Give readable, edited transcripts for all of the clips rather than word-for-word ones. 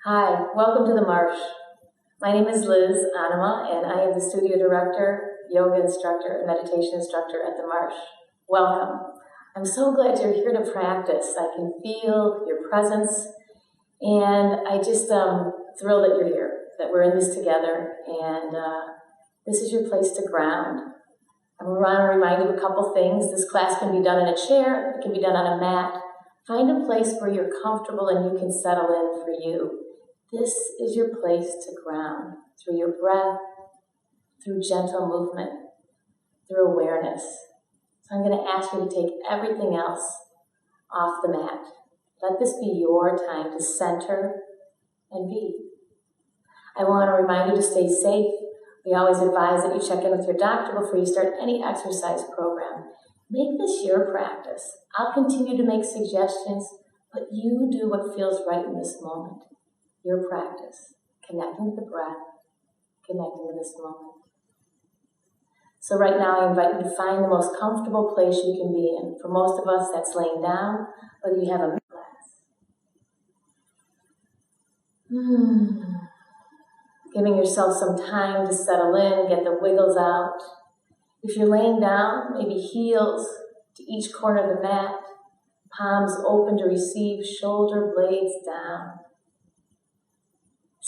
Hi, welcome to the Marsh. My name is Liz Anima, and I am the studio director, yoga instructor, and meditation instructor at the Marsh. Welcome. I'm so glad you're here to practice. I can feel your presence, and I just thrilled that you're here, that we're in this together, and this is your place to ground. I want to remind you of a couple things. This class can be done in a chair, it can be done on a mat. Find a place where you're comfortable and you can settle in for you. This is your place to ground through your breath, through gentle movement, through awareness. So I'm going to ask you to take everything else off the mat. Let this be your time to center and be. I want to remind you to stay safe. We always advise that you check in with your doctor before you start any exercise program. Make this your practice. I'll continue to make suggestions, but you do what feels right in this moment. Your practice, connecting with the breath, connecting with this moment. So right now I invite you to find the most comfortable place you can be in. For most of us, that's laying down, whether you have a class. Giving yourself some time to settle in, get the wiggles out. If you're laying down, maybe heels to each corner of the mat, palms open to receive, shoulder blades down.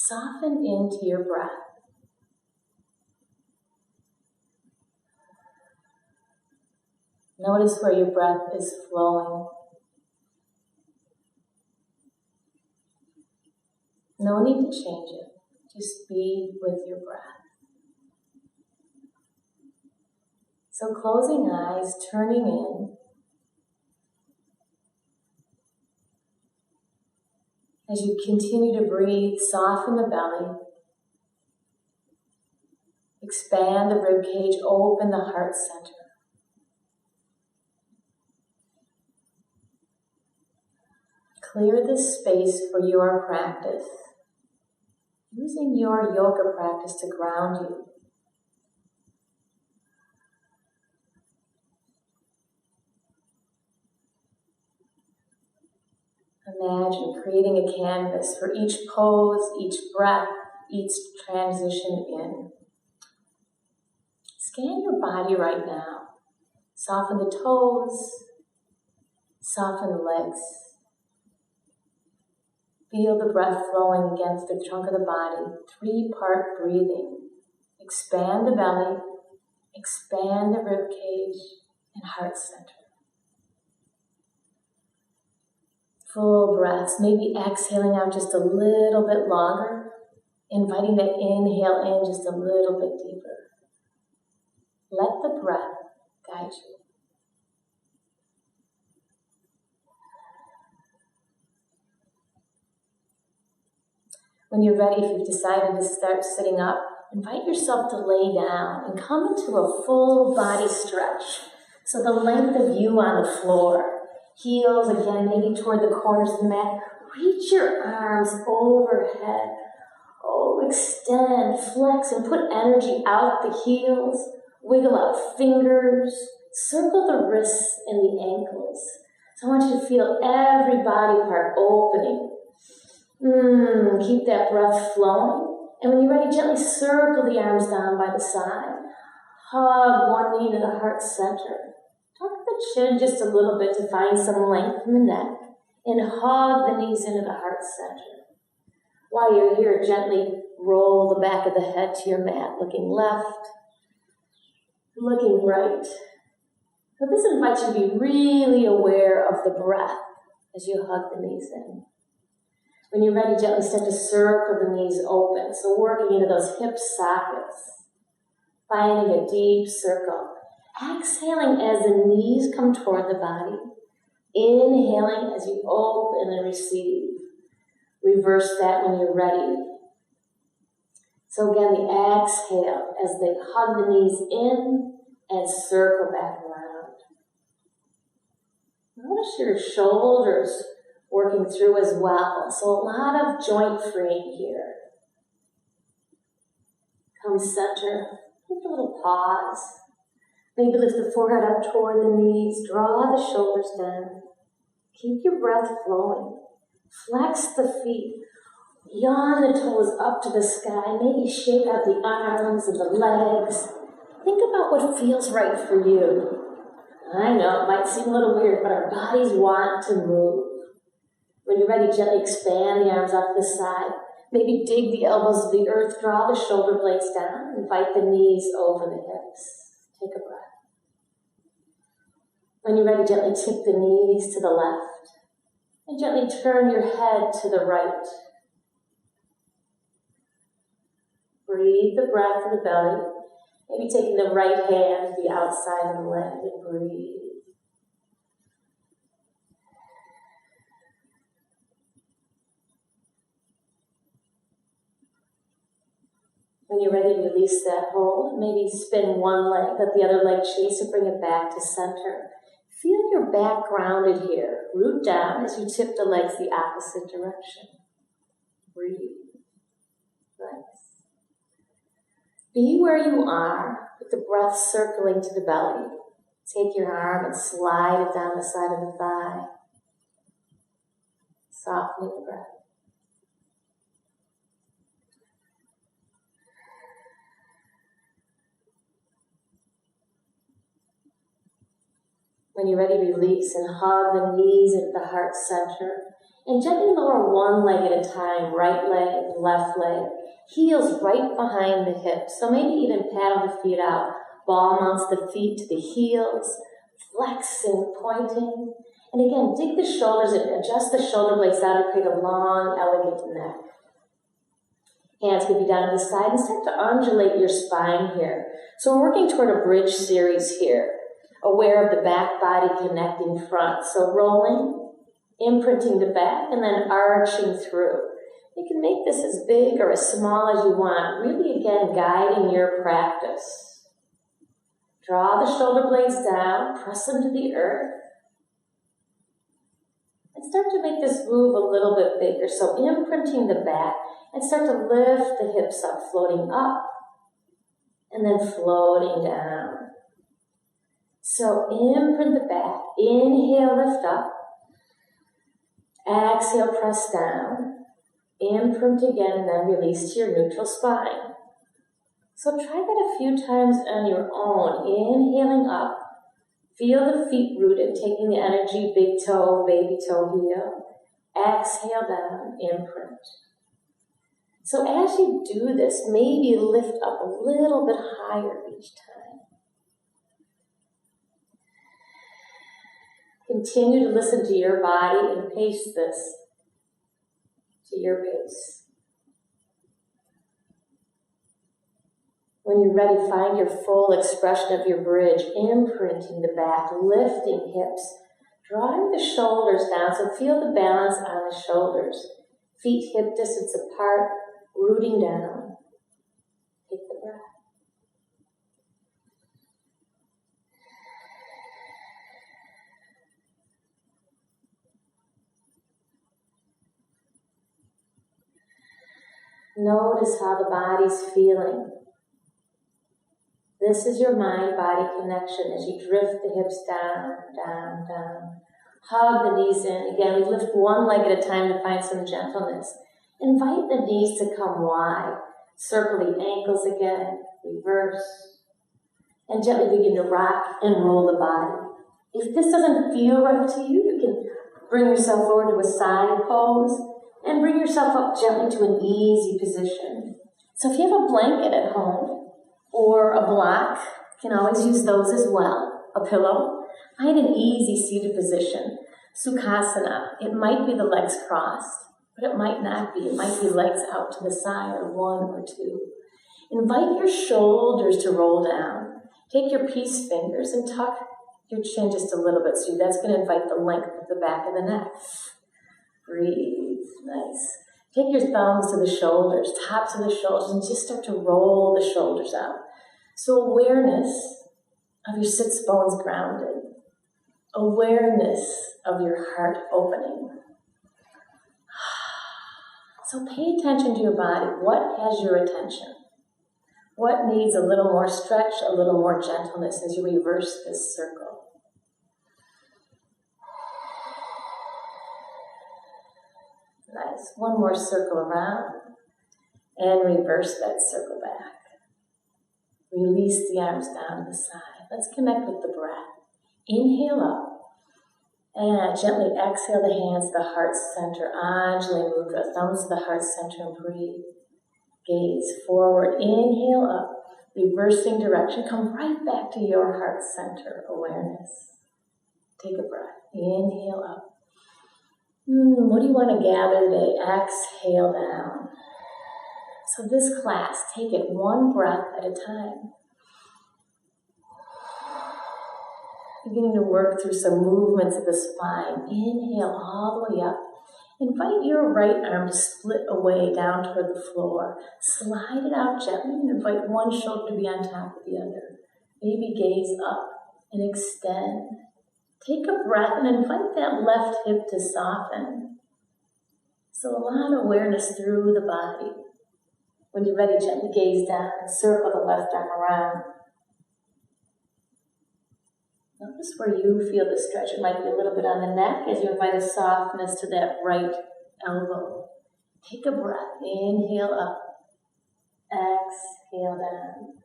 Soften into your breath. Notice where your breath is flowing. No need to change it. Just be with your breath. So closing eyes, turning in. As you continue to breathe, soften the belly. Expand the rib cage, open the heart center. Clear the space for your practice, using your yoga practice to ground you. Imagine creating a canvas for each pose, each breath, each transition in. Scan your body right now. Soften the toes, soften the legs. Feel the breath flowing against the trunk of the body. 3-part breathing. Expand the belly, expand the rib cage and heart center. Full breaths, maybe exhaling out just a little bit longer, inviting that inhale in just a little bit deeper. Let the breath guide you. When you're ready, if you've decided to start sitting up, invite yourself to lay down and come into a full body stretch. So the length of you on the floor. Heels again, maybe toward the corners of the mat. Reach your arms overhead. Oh, extend, flex, and put energy out the heels. Wiggle out fingers. Circle the wrists and the ankles. So I want you to feel every body part opening. Keep that breath flowing. And when you're ready, gently circle the arms down by the side. Hug one knee to the heart center. Tuck the chin just a little bit to find some length in the neck. And hug the knees into the heart center. While you're here, gently roll the back of the head to your mat, looking left, looking right. So this invites you to be really aware of the breath as you hug the knees in. When you're ready, gently start to circle the knees open. So working into those hip sockets. Finding a deep circle. Exhaling as the knees come toward the body. Inhaling as you open and receive. Reverse that when you're ready. So again, the exhale as they hug the knees in and circle back around. Notice your shoulders working through as well. So a lot of joint freeing here. Come center. Take a little pause. Maybe lift the forehead up toward the knees. Draw the shoulders down. Keep your breath flowing. Flex the feet. Yawn the toes up to the sky. Maybe shake out the arms and the legs. Think about what feels right for you. I know it might seem a little weird, but our bodies want to move. When you're ready, gently expand the arms up to the side. Maybe dig the elbows to the earth. Draw the shoulder blades down. Invite the knees over the hips. Take a breath. When you're ready, gently tip the knees to the left. And gently turn your head to the right. Breathe the breath in the belly. Maybe taking the right hand to the outside of the leg and breathe. When you're ready, release that hold. Maybe spin one leg, let the other leg chase and bring it back to center. Feel your back grounded here. Root down as you tip the legs the opposite direction. Breathe. Nice. Be where you are with the breath circling to the belly. Take your arm and slide it down the side of the thigh. Softening the breath. When you're ready, release and hug the knees into the heart center. And gently lower one leg at a time, right leg, left leg. Heels right behind the hips. So maybe even paddle the feet out. Ball mounts the feet to the heels, flexing, pointing. And again, dig the shoulders and adjust the shoulder blades down to create a long, elegant neck. Hands can be down to the side and start to undulate your spine here. So we're working toward a bridge series here. Aware of the back body connecting front. So rolling, imprinting the back, and then arching through. You can make this as big or as small as you want. Really, again, guiding your practice. Draw the shoulder blades down, press them to the earth. And start to make this move a little bit bigger. So imprinting the back and start to lift the hips up, floating up, and then floating down. So imprint the back, inhale, lift up, exhale, press down, imprint again, and then release to your neutral spine. So try that a few times on your own, inhaling up, feel the feet rooted, taking the energy, big toe, baby toe, heel, exhale down, imprint. So as you do this, maybe lift up a little bit higher each time. Continue to listen to your body and pace this to your pace. When you're ready, find your full expression of your bridge, imprinting the back, lifting hips, drawing the shoulders down, so feel the balance on the shoulders. Feet hip distance apart, rooting down. Take the breath. Notice how the body's feeling. This is your mind-body connection as you drift the hips down, down, down. Hug the knees in. Again, we lift one leg at a time to find some gentleness. Invite the knees to come wide. Circle the ankles again. Reverse. And gently begin to rock and roll the body. If this doesn't feel right to you, you can bring yourself forward to a side pose. And bring yourself up gently to an easy position. So if you have a blanket at home or a block, you can always use those as well. A pillow. Find an easy seated position. Sukhasana. It might be the legs crossed, but it might not be. It might be legs out to the side or one or two. Invite your shoulders to roll down. Take your peace fingers and tuck your chin just a little bit. So that's going to invite the length of the back of the neck. Breathe. Nice. Take your thumbs to the shoulders, tops of the shoulders, and just start to roll the shoulders out. So awareness of your sits bones grounded. Awareness of your heart opening. So pay attention to your body. What has your attention? What needs a little more stretch, a little more gentleness as you reverse this circle? Nice. One more circle around. And reverse that circle back. Release the arms down to the side. Let's connect with the breath. Inhale up. And gently exhale the hands to the heart center. Anjali Mudra. Thumbs to the heart center and breathe. Gaze forward. Inhale up. Reversing direction. Come right back to your heart center awareness. Take a breath. Inhale up. What do you want to gather today? Exhale down. So this class, take it one breath at a time. Beginning to work through some movements of the spine. Inhale all the way up. Invite your right arm to split away down toward the floor. Slide it out gently and invite one shoulder to be on top of the other. Maybe gaze up and extend. Take a breath and invite that left hip to soften. So allow awareness through the body. When you're ready, gently gaze down and circle the left arm around. Notice where you feel the stretch. It might be a little bit on the neck as you invite a softness to that right elbow. Take a breath. Inhale up. Exhale down.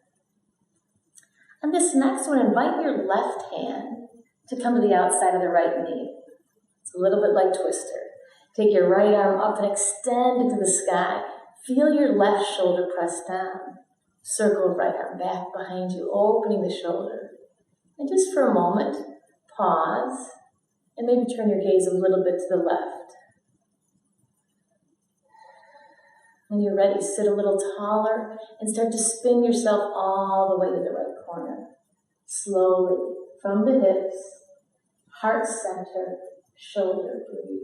On this next one, invite your left hand to come to the outside of the right knee. It's a little bit like twister. Take your right arm up and extend it to the sky. Feel your left shoulder press down. Circle right arm back behind you, opening the shoulder. And just for a moment, pause, and maybe turn your gaze a little bit to the left. When you're ready, sit a little taller and start to spin yourself all the way to the right corner. Slowly, from the hips, heart center, shoulder, breathe.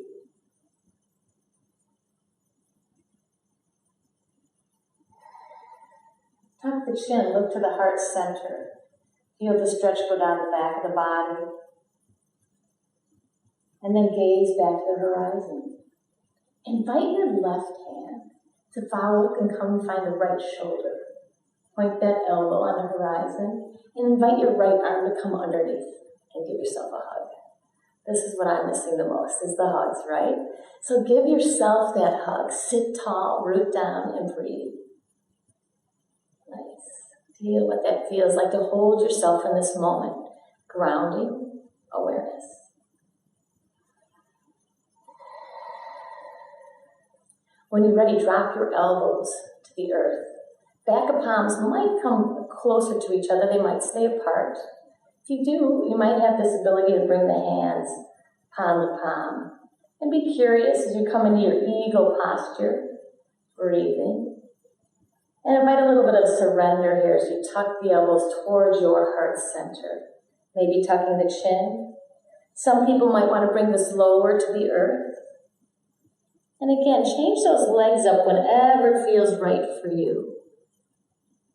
Tuck the chin, look to the heart center. Feel the stretch go down the back of the body. And then gaze back to the horizon. Invite your left hand to follow and come find the right shoulder. Point that elbow on the horizon and invite your right arm to come underneath and give yourself a hug. This is what I'm missing the most, is the hugs, right? So give yourself that hug. Sit tall, root down, and breathe. Feel what that feels like to hold yourself in this moment. Grounding awareness. When you're ready, drop your elbows to the earth. Back of palms might come closer to each other. They might stay apart. If you do, you might have this ability to bring the hands palm to palm. And be curious as you come into your eagle posture. Breathing. And invite a little bit of surrender here as you tuck the elbows towards your heart center. Maybe tucking the chin. Some people might want to bring this lower to the earth. And again, change those legs up whenever feels right for you.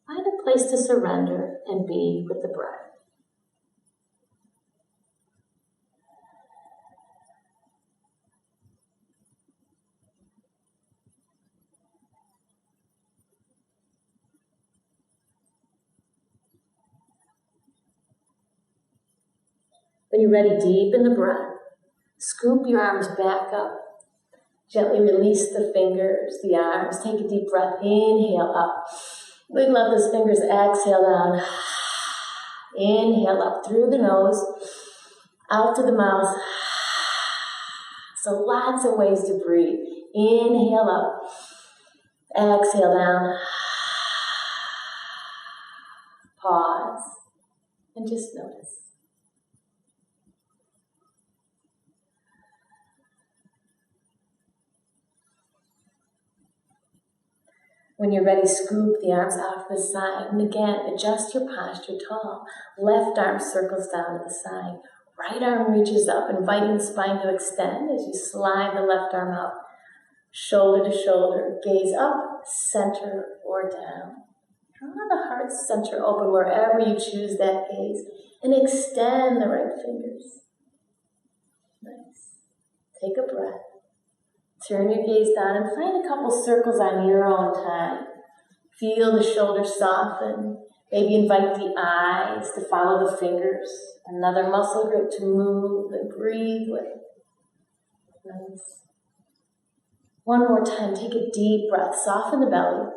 Find a place to surrender and be with the breath. When you're ready, deepen the breath. Scoop your arms back up. Gently release the fingers, the arms. Take a deep breath. Inhale up. Wiggle out those fingers. Exhale down. Inhale up through the nose. Out to the mouth. So lots of ways to breathe. Inhale up. Exhale down. Pause. And just notice. When you're ready, scoop the arms out to the side. And again, adjust your posture tall. Left arm circles down to the side. Right arm reaches up, inviting the spine to extend as you slide the left arm out. Shoulder to shoulder. Gaze up, center, or down. Draw the heart center open wherever you choose that gaze. And extend the right fingers. Nice. Take a breath. Turn your gaze down and find a couple circles on your own time. Feel the shoulders soften. Maybe invite the eyes to follow the fingers. Another muscle grip to move and breathe with. Nice. One more time, take a deep breath, soften the belly.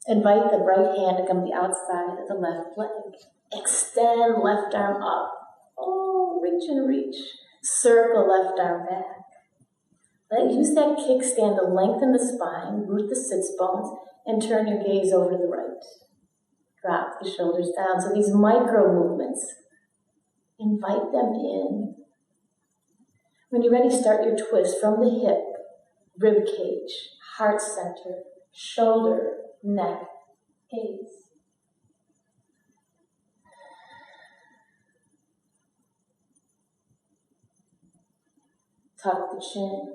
Invite the right hand to come to the outside of the left leg. Extend left arm up. Oh, reach and reach. Circle left arm back. Use that kickstand to lengthen the spine, root the sits bones, and turn your gaze over to the right. Drop the shoulders down. So these micro movements, invite them in. When you're ready, start your twist from the hip, rib cage, heart center, shoulder, neck, gaze. Tuck the chin.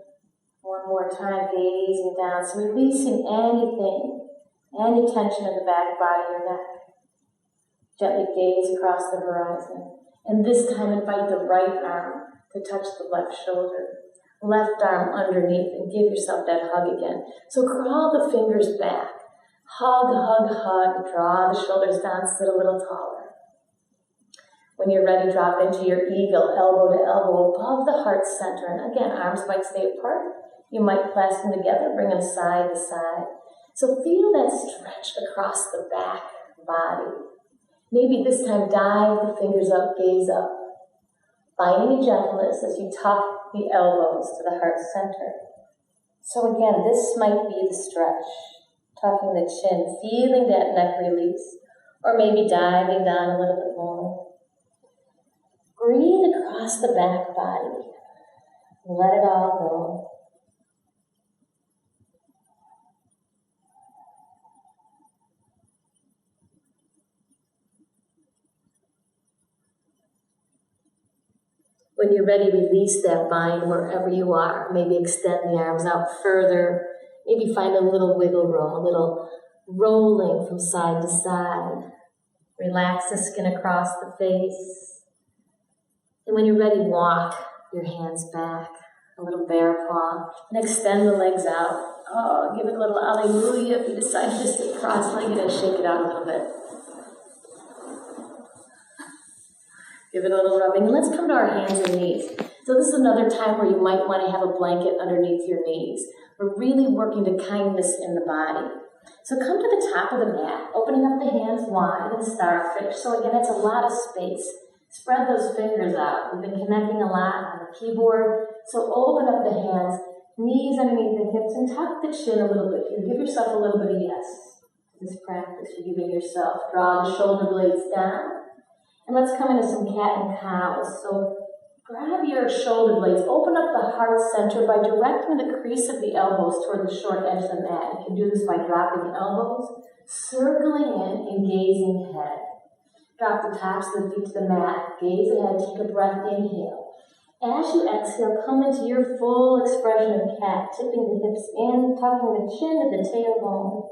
One more time, gazing down. So releasing anything, any tension in the back body or neck. Gently gaze across the horizon. And this time invite the right arm to touch the left shoulder. Left arm underneath and give yourself that hug again. So crawl the fingers back. Hug, hug, hug. Draw the shoulders down, sit a little taller. When you're ready, drop into your eagle, elbow to elbow, above the heart center. And again, arms might stay apart. You might clasp them together, bring them side to side. So feel that stretch across the back body. Maybe this time dive the fingers up, gaze up. Finding a gentleness as you tuck the elbows to the heart center. So again, this might be the stretch. Tucking the chin, feeling that neck release. Or maybe diving down a little bit more. Breathe across the back body. Let it all go. When you're ready, release that bind wherever you are. Maybe extend the arms out further. Maybe find a little wiggle roll, a little rolling from side to side. Relax the skin across the face. And when you're ready, walk your hands back, a little bear paw, and extend the legs out. Oh, give it a little alleluia if you decide to stay cross-legged and shake it out a little bit. Give it a little rubbing. And let's come to our hands and knees. So this is another time where you might want to have a blanket underneath your knees. We're really working to kindness in the body. So come to the top of the mat, opening up the hands wide and starfish. So again, that's a lot of space. Spread those fingers out. We've been connecting a lot on the keyboard. So open up the hands, knees underneath the hips, and tuck the chin a little bit. You give yourself a little bit of yes. This practice you're giving yourself. Draw the shoulder blades down. And let's come into some cat and cows. So grab your shoulder blades, open up the heart center by directing the crease of the elbows toward the short edge of the mat. You can do this by dropping the elbows, circling in and gazing ahead. Drop the tops of the feet to the mat, gaze ahead, take a breath, inhale. As you exhale, come into your full expression of cat, tipping the hips in, tucking the chin to the tailbone.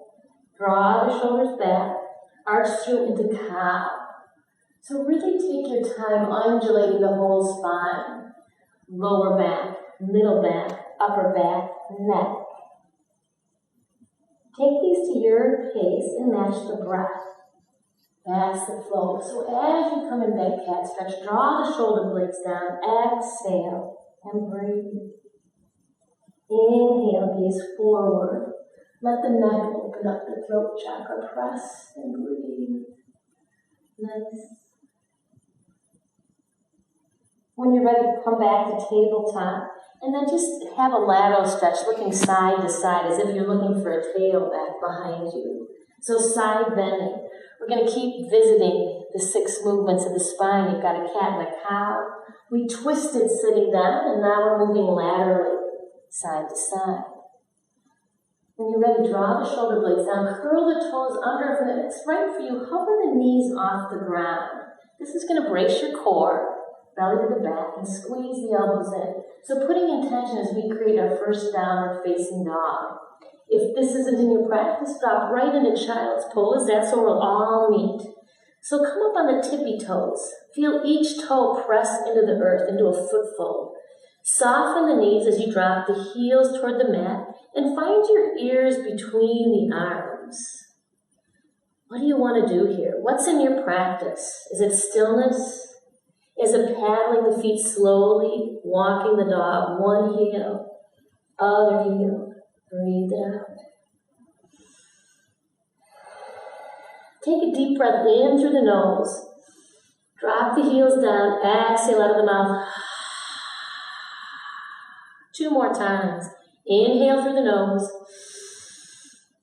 Draw the shoulders back, arch through into cow. So really take your time undulating the whole spine. Lower back, middle back, upper back, neck. Take these to your pace and match the breath. That's the flow. So as you come in that cat stretch, draw the shoulder blades down, exhale, and breathe. Inhale, gaze forward. Let the neck open up, the throat chakra, press and breathe. Nice. When you're ready to come back to tabletop, and then just have a lateral stretch, looking side to side as if you're looking for a tail back behind you. So side bending. We're going to keep visiting the 6 movements of the spine. You've got a cat and a cow. We twisted sitting down, and now we're moving laterally, side to side. When you're ready, draw the shoulder blades down, curl the toes under. If it's right for you, hover the knees off the ground. This is going to brace your core. Belly to the back, and squeeze the elbows in. So putting intention as we create our first downward facing dog. If this isn't in your practice, drop right into child's pose. That's where we'll all meet. So come up on the tippy toes. Feel each toe press into the earth, into a footfold. Soften the knees as you drop the heels toward the mat, and find your ears between the arms. What do you want to do here? What's in your practice? Is it stillness? Is it paddling the feet slowly, walking the dog, one heel, other heel? Breathe it out. Take a deep breath in through the nose. Drop the heels down. Exhale out of the mouth. 2 more times. Inhale through the nose.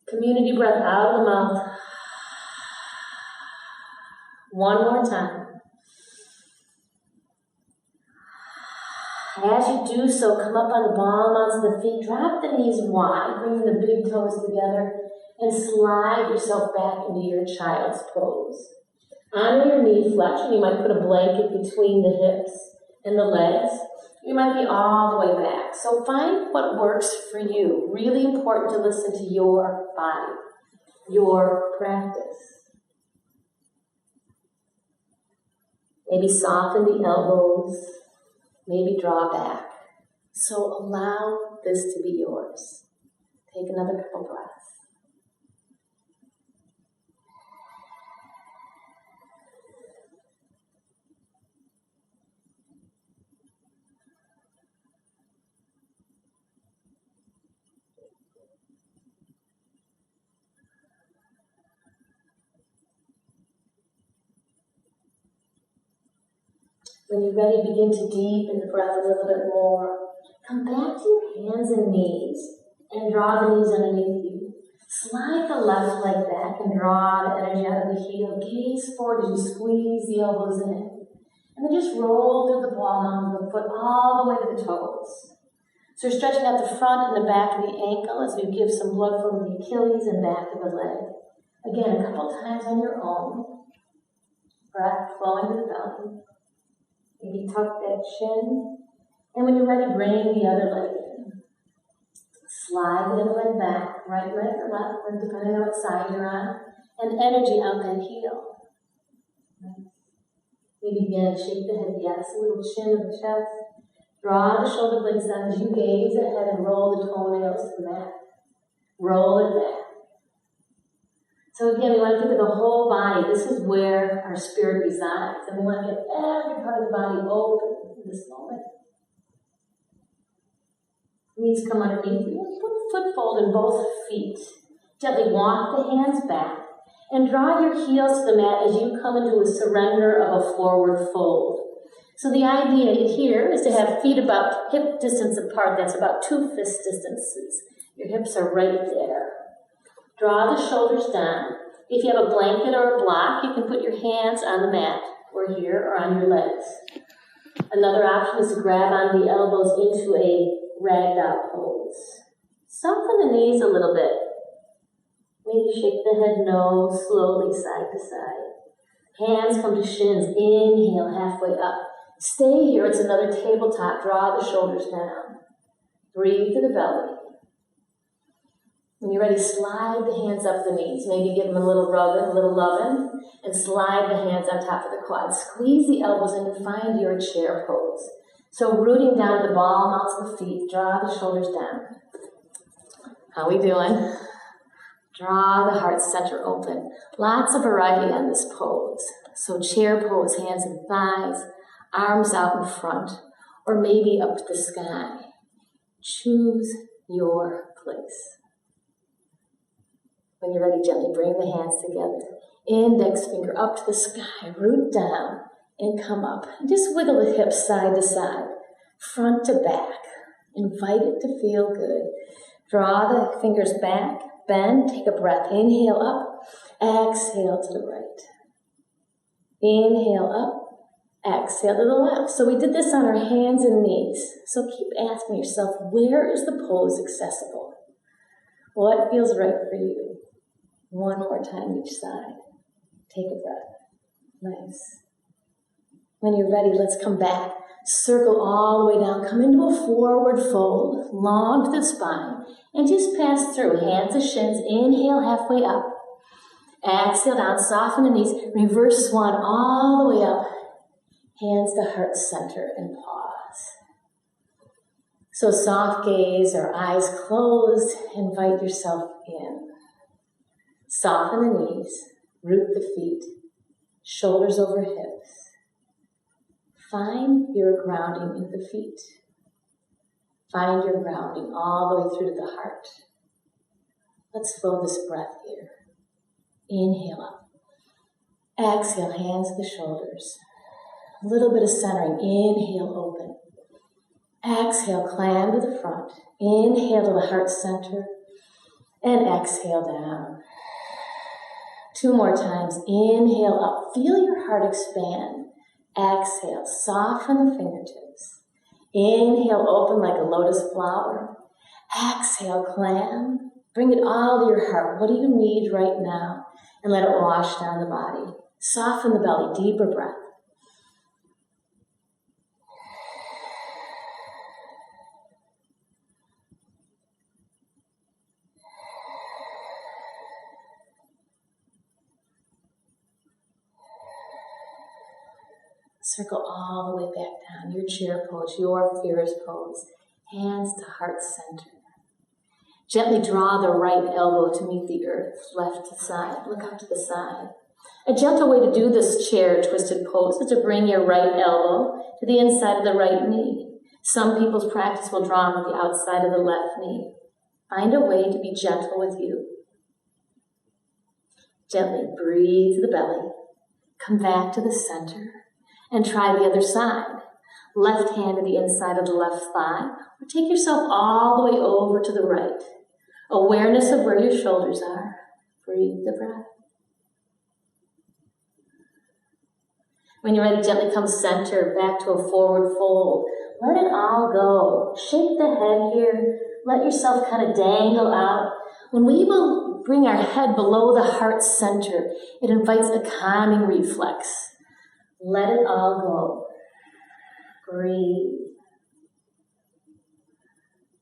Community breath out of the mouth. 1 more time. As you do so, come up on the bottoms of the feet. Drop the knees wide, bringing the big toes together, and slide yourself back into your child's pose. Honor your knee flexion. You might put a blanket between the hips and the legs. You might be all the way back. So find what works for you. Really important to listen to your body, your practice. Maybe soften the elbows. Maybe draw back. So allow this to be yours. Take another couple breaths. When you're ready, begin to deepen the breath a little bit more. Come back to your hands and knees and draw the knees underneath you. Slide the left leg back and draw the energy out of the heel. Gaze forward as you squeeze the elbows in. And then just roll through the ball of the foot all the way to the toes. So you're stretching out the front and the back of the ankle as we give some blood flow to the Achilles and back of the leg. Again, a couple times on your own. Breath flowing to the belly. Maybe tuck that chin. And when you're ready, bring the other leg in. Slide the other leg back, right leg or left, or depending on what side you're on. And energy out that heel. Maybe again, shake the head, yes, a little chin of the chest. Draw the shoulder blades down as you gaze ahead and roll the toenails to the mat. Roll it back. So again, we want to think of the whole body. This is where our spirit resides. And we want to get every part of the body open in this moment. Knees come underneath you. Put a foot fold in both feet. Gently walk the hands back. And draw your heels to the mat as you come into a surrender of a forward fold. So the idea here is to have feet about hip distance apart. That's about 2 fist distances. Your hips are right there. Draw the shoulders down. If you have a blanket or a block, you can put your hands on the mat, or here, or on your legs. Another option is to grab on the elbows into a ragdoll pose. Soften the knees a little bit. Maybe shake the head, no, slowly side to side. Hands come to shins. Inhale, halfway up. Stay here. It's another tabletop. Draw the shoulders down. Breathe to the belly. When you're ready, slide the hands up the knees. Maybe give them a little rubbing, a little loving, and slide the hands on top of the quads. Squeeze the elbows in and find your chair pose. So rooting down the ball mounts of the feet, draw the shoulders down. How we doing? Draw the heart center open. Lots of variety on this pose. So chair pose, hands and thighs, arms out in front, or maybe up to the sky. Choose your place. When you're ready, gently bring the hands together. Index finger up to the sky, root down, and come up. Just wiggle the hips side to side, front to back. Invite it to feel good. Draw the fingers back, bend, take a breath. Inhale up, exhale to the right. Inhale up, exhale to the left. So we did this on our hands and knees. So keep asking yourself, where is the pose accessible? What feels right for you? 1 more time each side. Take a breath. Nice. When you're ready, let's come back. Circle all the way down. Come into a forward fold, long to the spine, and just pass through. Hands to shins. Inhale, halfway up. Exhale down. Soften the knees. Reverse swan all the way up. Hands to heart center and pause. So soft gaze or eyes closed. Invite yourself in. Soften the knees, root the feet, shoulders over hips. Find your grounding in the feet. Find your grounding all the way through to the heart. Let's flow this breath here. Inhale up. Exhale, hands to the shoulders. A little bit of centering. Inhale, open. Exhale, climb to the front. Inhale to the heart center. And exhale down. 2 more times. Inhale up. Feel your heart expand. Exhale, soften the fingertips. Inhale, open like a lotus flower. Exhale, clam. Bring it all to your heart. What do you need right now? And let it wash down the body. Soften the belly, deeper breath. Circle all the way back down. Your chair pose, your fearless pose. Hands to heart center. Gently draw the right elbow to meet the earth, left to side. Look up to the side. A gentle way to do this chair twisted pose is to bring your right elbow to the inside of the right knee. Some people's practice will draw on the outside of the left knee. Find a way to be gentle with you. Gently breathe to the belly. Come back to the center. And try the other side. Left hand to the inside of the left thigh, or take yourself all the way over to the right. Awareness of where your shoulders are. Breathe the breath. When you're ready, gently come center, back to a forward fold. Let it all go. Shake the head here. Let yourself kind of dangle out. When we will bring our head below the heart center, it invites a calming reflex. Let it all go. Breathe.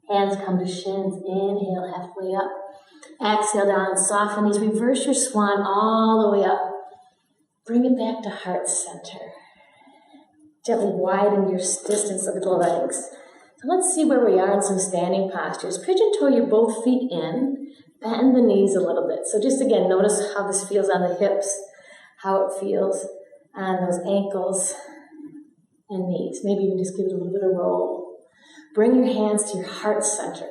Hands come to shins. Inhale, halfway up. Exhale down, soften these. Reverse your swan all the way up. Bring it back to heart center. Gently widen your distance of the legs. So let's see where we are in some standing postures. Pigeon toe your both feet in. Bend the knees a little bit. So just again, notice how this feels on the hips, how it feels on those ankles and knees. Maybe even just give it a little bit of roll. Bring your hands to your heart center.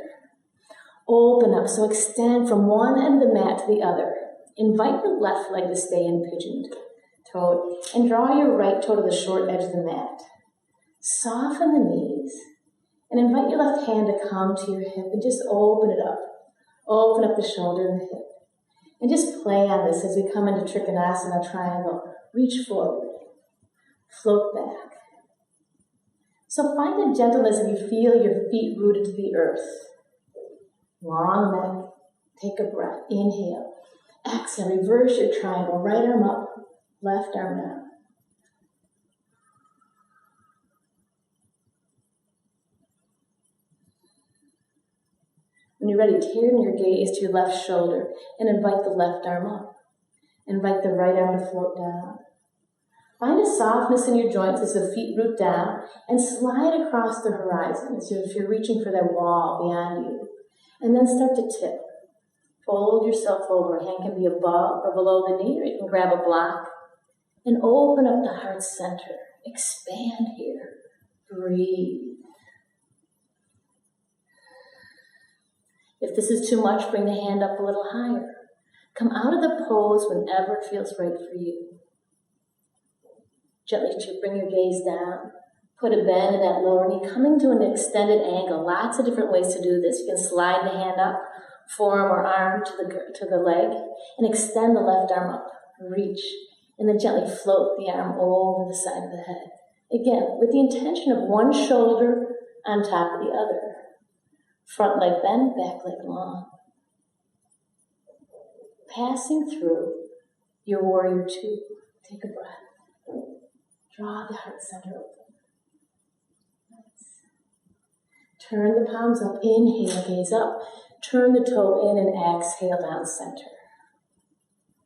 Open up, so extend from one end of the mat to the other. Invite your left leg to stay in pigeon-toed and draw your right toe to the short edge of the mat. Soften the knees and invite your left hand to come to your hip and just open it up. Open up the shoulder and the hip. And just play on this as we come into Trikonasana triangle. Reach forward. Float back. So find the gentleness if you feel your feet rooted to the earth. Long neck. Take a breath. Inhale. Exhale. Reverse your triangle. Right arm up. Left arm down. When you're ready, turn your gaze to your left shoulder and invite the left arm up. Invite the right arm to float down. Find a softness in your joints as the feet root down and slide across the horizon as if you're reaching for that wall beyond you. And then start to tip. Fold yourself over. A hand can be above or below the knee, or you can grab a block. And open up the heart center. Expand here. Breathe. If this is too much, bring the hand up a little higher. Come out of the pose whenever it feels right for you. Gently bring your gaze down. Put a bend in that lower knee, coming to an extended angle. Lots of different ways to do this. You can slide the hand up, forearm or arm to the leg, and extend the left arm up. Reach, and then gently float the arm over the side of the head. Again, with the intention of one shoulder on top of the other. Front leg bend, back leg long. Passing through your warrior two. Take a breath. Draw the heart center open. Nice. Turn the palms up. Inhale, gaze up. Turn the toe in and exhale down center.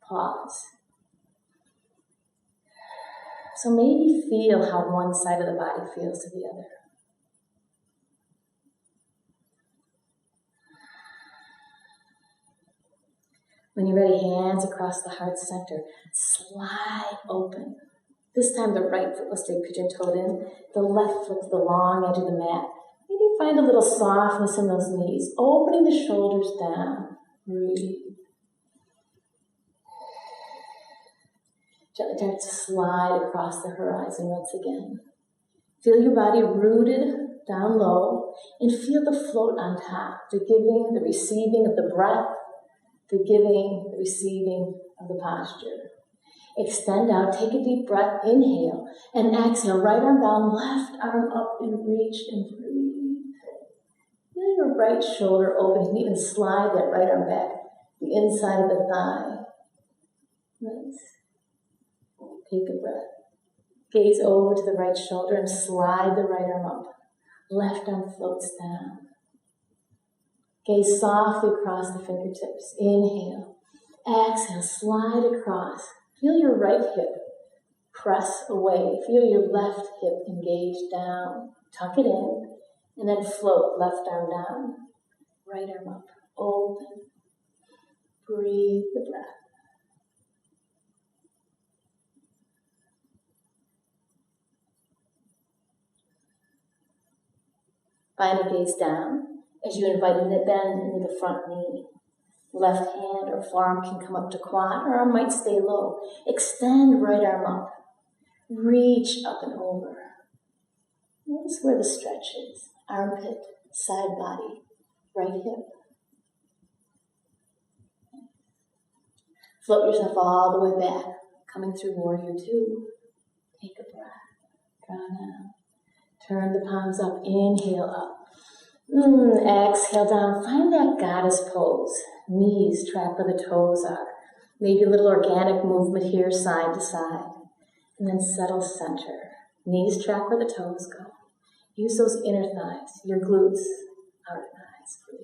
Pause. So maybe feel how one side of the body feels to the other. When you're ready, hands across the heart center. Slide open. This time the right foot will stay pigeon-toed in. The left foot to the long edge of the mat. Maybe find a little softness in those knees. Opening the shoulders down. Breathe. Gently start to slide across the horizon once again. Feel your body rooted down low and feel the float on top, the giving, the receiving of the breath, the giving, the receiving of the posture. Extend out, take a deep breath, inhale, and exhale, right arm down, left arm up and reach and breathe. Feel your right shoulder open, you can even slide that right arm back, the inside of the thigh. Nice. Take a breath. Gaze over to the right shoulder and slide the right arm up. Left arm floats down. Gaze softly across the fingertips. Inhale. Exhale, slide across. Feel your right hip press away. Feel your left hip engage down. Tuck it in, and then float left arm down. Right arm up. Open. Breathe the breath. Finally, gaze down as you invite a bend into the front knee. Left hand or forearm can come up to quad, or arm might stay low. Extend right arm up. Reach up and over. Notice where the stretch is. Armpit, side body, right hip. Float yourself all the way back, coming through warrior two. Take a breath. Draw down. Turn the palms up. Inhale up. Exhale down. Find that goddess pose. Knees track where the toes are. Maybe a little organic movement here, side to side. And then settle center. Knees track where the toes go. Use those inner thighs, your glutes, outer thighs. Breathe.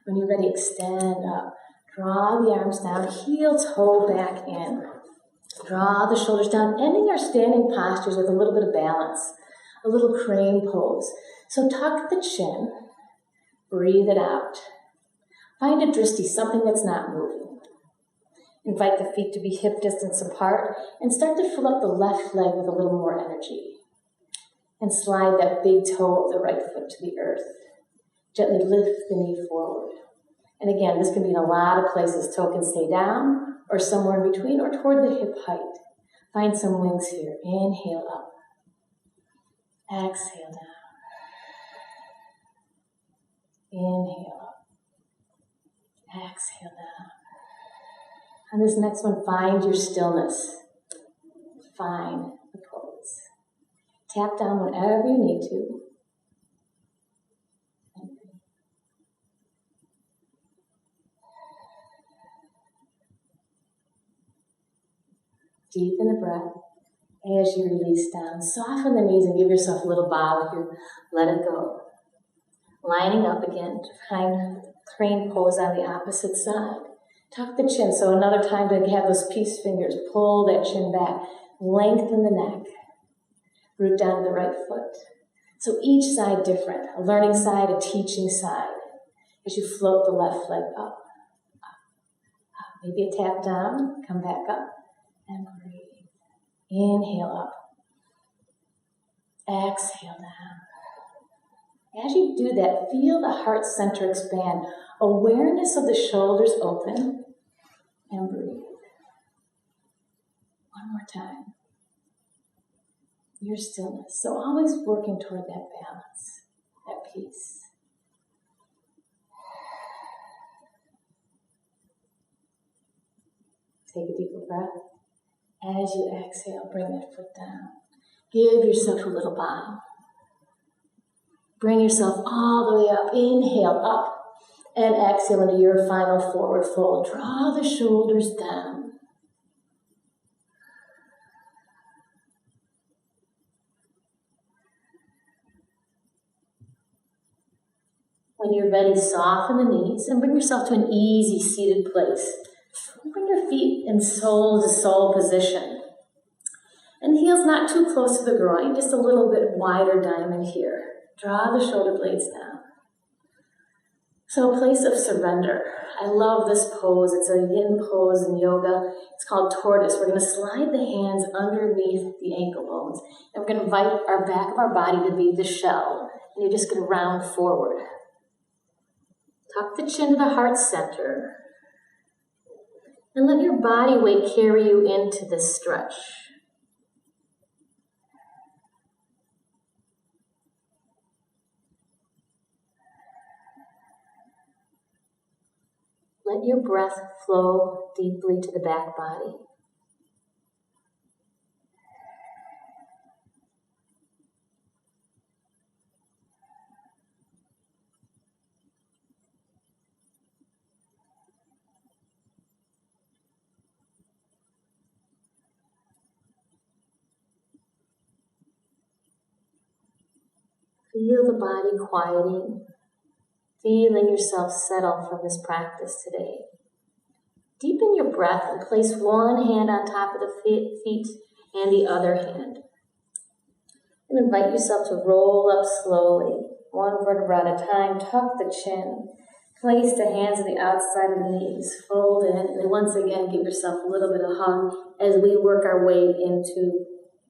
When you're ready, extend up. Draw the arms down, heel toe back in. Draw the shoulders down, ending our standing postures with a little bit of balance, a little crane pose. So tuck the chin, breathe it out. Find a drishti, something that's not moving. Invite the feet to be hip distance apart and start to fill up the left leg with a little more energy. And slide that big toe of the right foot to the earth. Gently lift the knee forward. And again, this can be in a lot of places. Toe can stay down or somewhere in between or toward the hip height. Find some wings here. Inhale up. Exhale down. Inhale up. Exhale down. And this next one, find your stillness. Find the pose. Tap down whenever you need to. Deepen the breath as you release down. Soften the knees and give yourself a little bow here. Let it go. Lining up again to find crane pose on the opposite side. Tuck the chin. So another time to have those peace fingers. Pull that chin back. Lengthen the neck. Root down to the right foot. So each side different. A learning side, a teaching side. As you float the left leg up, up, up. Maybe a tap down. Come back up. And breathe. Inhale up. Exhale down. As you do that, feel the heart center expand. Awareness of the shoulders open. And breathe. One more time. Your stillness. So always working toward that balance, that peace. Take a deeper breath. As you exhale, bring that foot down. Give yourself a little bow. Bring yourself all the way up. Inhale up and exhale into your final forward fold. Draw the shoulders down. When you're ready, soften the knees and bring yourself to an easy seated place. Bring your feet in soul-to-soul position. And heels not too close to the groin, just a little bit wider diamond here. Draw the shoulder blades down. So a place of surrender. I love this pose. It's a yin pose in yoga. It's called tortoise. We're going to slide the hands underneath the ankle bones. And we're going to invite our back of our body to be the shell. And you're just going to round forward. Tuck the chin to the heart center. And let your body weight carry you into this stretch. Let your breath flow deeply to the back body. Feel the body quieting. Feeling yourself settle from this practice today. Deepen your breath and place one hand on top of the feet and the other hand. And invite yourself to roll up slowly, one vertebra at a time. Tuck the chin. Place the hands on the outside of the knees. Fold in. And then once again, give yourself a little bit of hug as we work our way into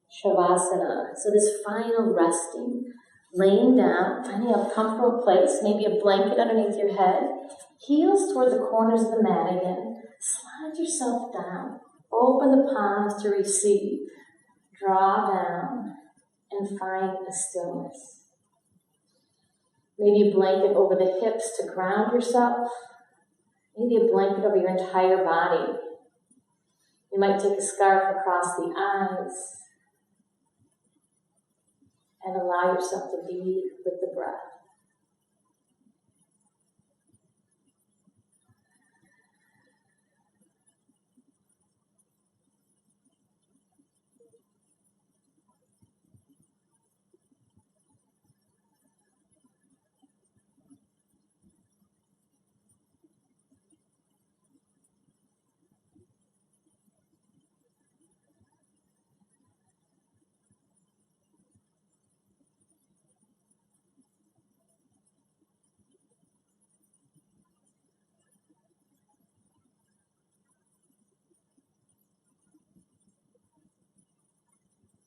Shavasana. So this final resting. Laying down, finding a comfortable place, maybe a blanket underneath your head. Heels toward the corners of the mat again. Slide yourself down. Open the palms to receive. Draw down and find a stillness. Maybe a blanket over the hips to ground yourself. Maybe a blanket over your entire body. You might take a scarf across the eyes. And allow yourself to be with the breath.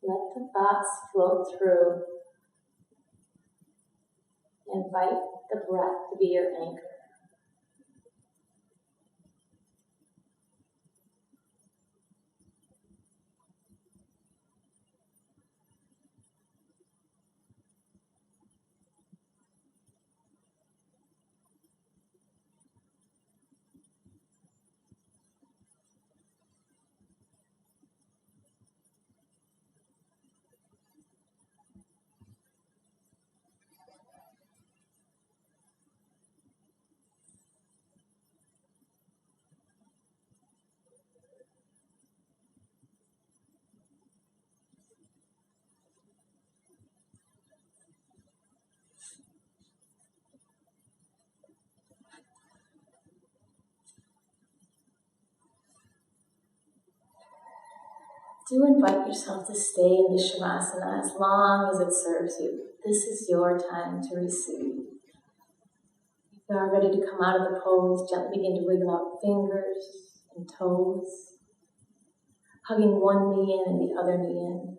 Let the thoughts flow through. Invite the breath to be your anchor. Do invite yourself to stay in the Shavasana as long as it serves you. This is your time to receive. If you are ready to come out of the pose, gently begin to wiggle out fingers and toes, hugging one knee in and the other knee in.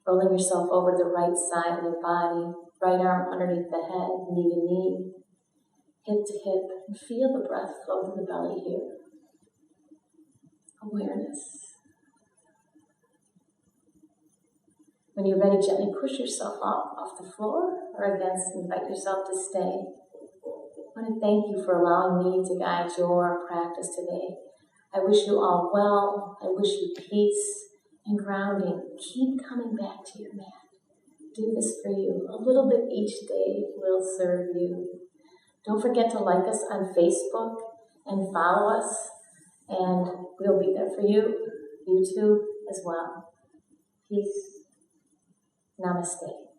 Rolling yourself over to the right side of your body, right arm underneath the head, knee to knee, hip to hip, and feel the breath flow through the belly here. Awareness. When you're ready, gently push yourself up off the floor or against, invite yourself to stay. I want to thank you for allowing me to guide your practice today. I wish you all well. I wish you peace and grounding. Keep coming back to your mat. Do this for you. A little bit each day will serve you. Don't forget to like us on Facebook and follow us. And we'll be there for you, YouTube as well. Peace. Namaste.